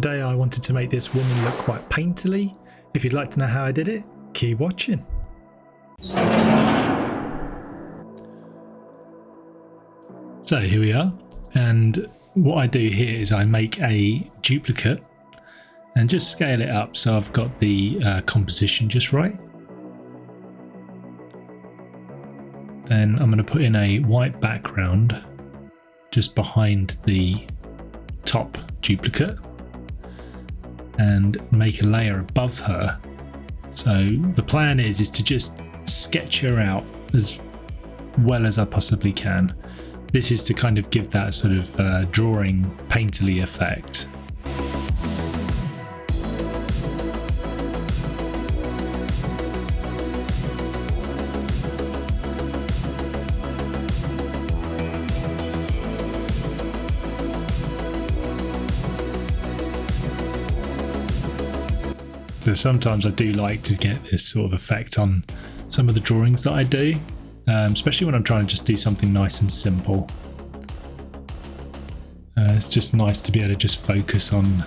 Today I wanted to make this woman look quite painterly. If you'd like to know how I did it, keep watching. So here we are, and what I do here is I make a duplicate and just scale it up so I've got the composition just right. Then I'm going to put in a white background just behind the top duplicate and make a layer above her. So the plan is to just sketch her out as well as I possibly can. This is to kind of give that sort of drawing painterly effect. So sometimes I do like to get this sort of effect on some of the drawings that I do, especially when I'm trying to just do something nice and simple. It's just nice to be able to just focus on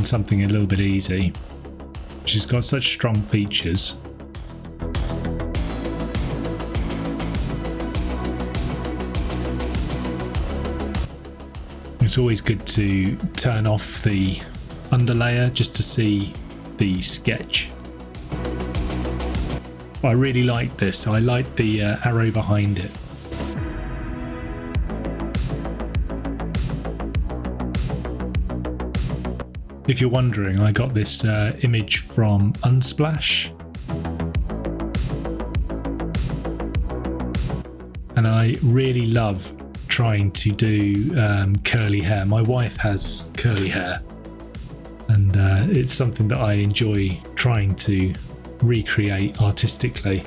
something a little bit easy, which has got such strong features. It's always good to turn off the underlayer just to see the sketch. I really like this. I like the arrow behind it. If you're wondering, I got this image from Unsplash. And I really love trying to do curly hair. My wife has curly hair, and it's something that I enjoy trying to recreate artistically.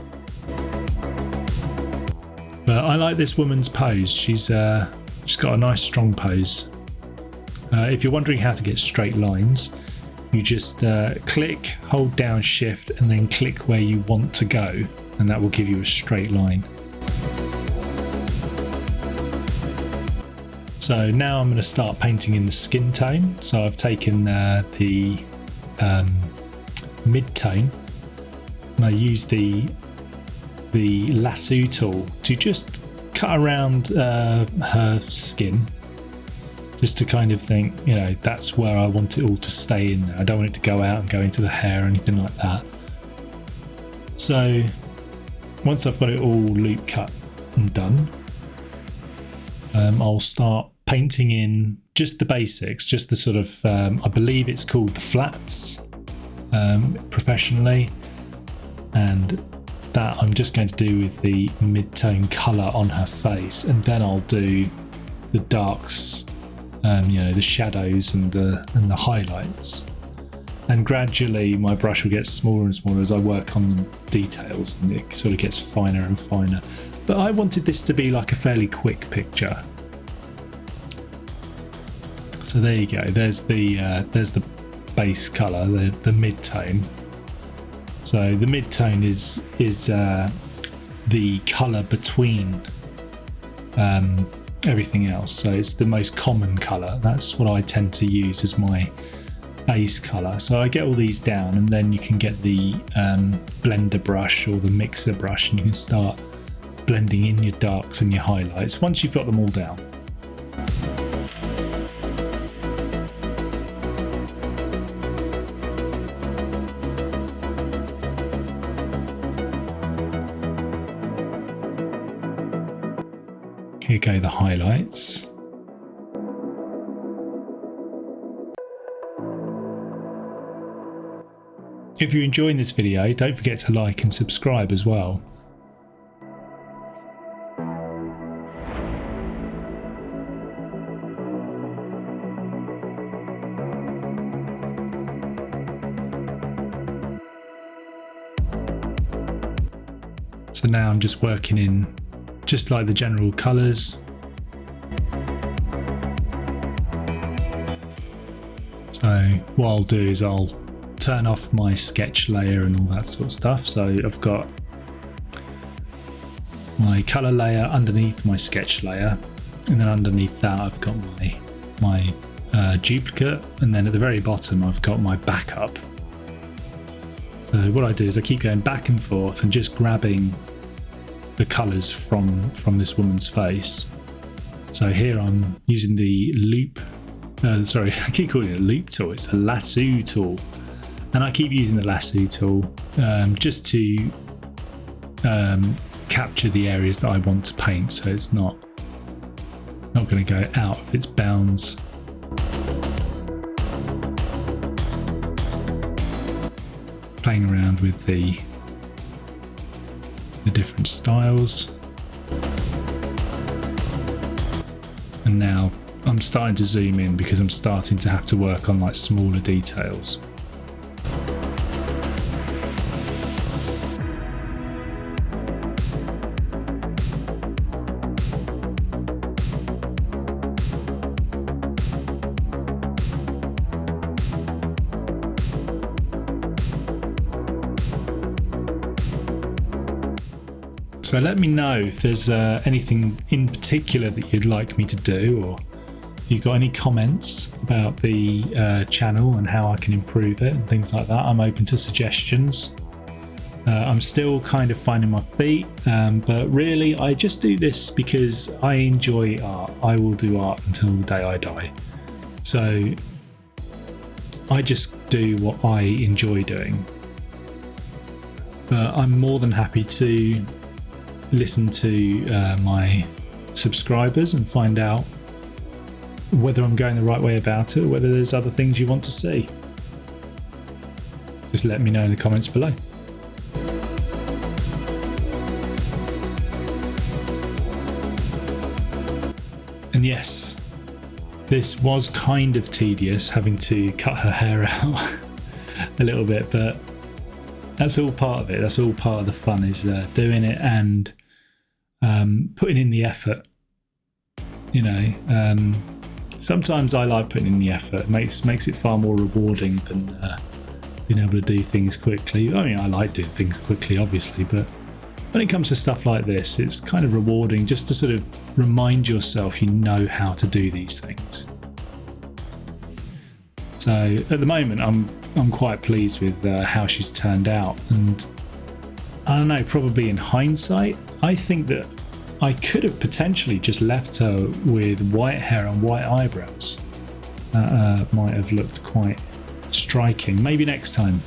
But I like this woman's pose. She's got a nice strong pose. If you're wondering how to get straight lines, you just click, hold down shift and then click where you want to go, and that will give you a straight line. So now I'm going to start painting in the skin tone. So I've taken the mid-tone and I use the lasso tool to just cut around her skin, just to kind of think, you know, that's where I want it all to stay in there. I don't want it to go out and go into the hair or anything like that. So once I've got it all loop cut and done, I'll start painting in just the basics, just the sort of, I believe it's called the flats professionally, and that I'm just going to do with the mid-tone colour on her face, and then I'll do the darks, you know, the shadows and the highlights, and gradually my brush will get smaller and smaller as I work on the details, and it sort of gets finer and finer. But I wanted this to be like a fairly quick picture. So there you go. There's the base colour, the mid-tone. So the mid-tone is the colour between everything else. So it's the most common colour. That's what I tend to use as my base colour. So I get all these down, and then you can get the blender brush or the mixer brush, and you can start blending in your darks and your highlights once you've got them all down. Here go the highlights. If you're enjoying this video, don't forget to like and subscribe as well. So now I'm just working in just like the general colours. So what I'll do is I'll turn off my sketch layer and all that sort of stuff. So I've got my colour layer underneath my sketch layer, And then underneath that I've got my duplicate, and then at the very bottom I've got my backup. So what I do is I keep going back and forth and just grabbing the colours from this woman's face. So here I'm using the loop, sorry, I keep calling it a loop tool, it's a lasso tool. And I keep using the lasso tool just to capture the areas that I want to paint, so it's not going to go out of its bounds. Playing around with the different styles. And now I'm starting to zoom in because I'm starting to have to work on like smaller details. So let me know if there's anything in particular that you'd like me to do, or if you've got any comments about the channel and how I can improve it and things like that. I'm open to suggestions. I'm still kind of finding my feet, but really I just do this because I enjoy art. I will do art until the day I die. So I just do what I enjoy doing. But I'm more than happy to listen to my subscribers and find out whether I'm going the right way about it, or whether there's other things you want to see. Just let me know in the comments below. And yes, this was kind of tedious, having to cut her hair out a little bit, but that's all part of it. That's all part of the fun, is doing it and putting in the effort. You know, sometimes I like putting in the effort. It makes it far more rewarding than being able to do things quickly. I mean, I like doing things quickly, obviously, but when it comes to stuff like this, it's kind of rewarding just to sort of remind yourself you know how to do these things. So at the moment, I'm quite pleased with how she's turned out, and I don't know, probably in hindsight, I think that I could have potentially just left her with white hair and white eyebrows. That might have looked quite striking. Maybe next time.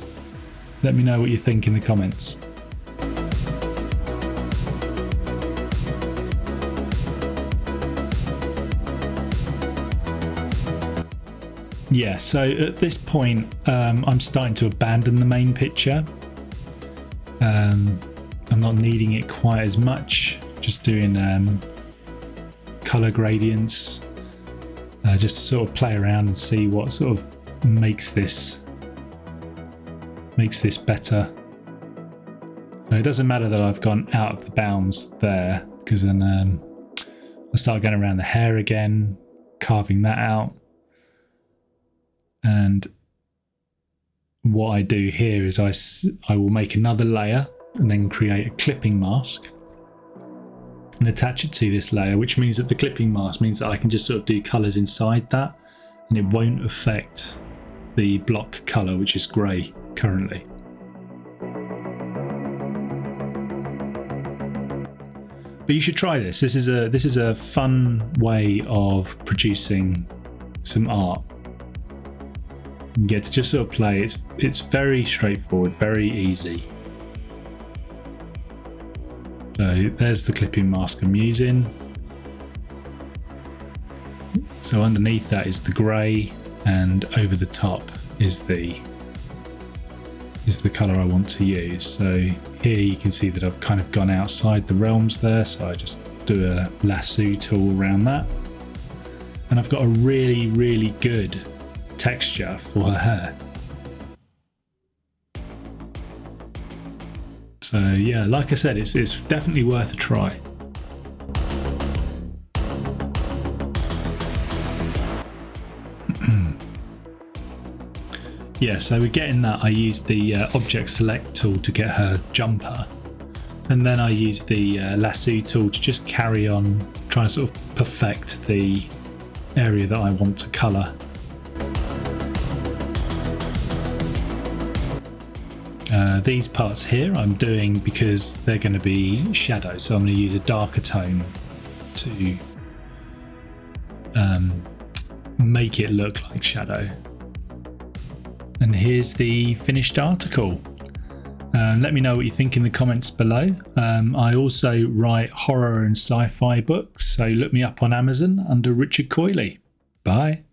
Let me know what you think in the comments. Yeah, so at this point, I'm starting to abandon the main picture. I'm not needing it quite as much, just doing color gradients, just to sort of play around and see what sort of makes this better. So it doesn't matter that I've gone out of the bounds there, because then I start going around the hair again, carving that out. And what I do here is I will make another layer and then create a clipping mask and attach it to this layer, which means that the clipping mask means that I can just sort of do colours inside that, and it won't affect the block colour, which is grey currently. But you should try this. This is a fun way of producing some art. You get to just sort of play. It's very straightforward, very easy. So there's the clipping mask I'm using. So underneath that is the grey, and over the top is the colour I want to use. So here you can see that I've kind of gone outside the realms there, so I just do a lasso tool around that, and I've got a really, really good texture for her hair. So yeah, like I said, it's definitely worth a try. Yeah, so we're getting that. I used the object select tool to get her jumper, And then I use the lasso tool to just carry on, trying to sort of perfect the area that I want to colour. These parts here I'm doing because they're going to be shadows, so I'm going to use a darker tone to make it look like shadow. And here's the finished article. Let me know what you think in the comments below. I also write horror and sci-fi books, so look me up on Amazon under Richard Coyley. Bye.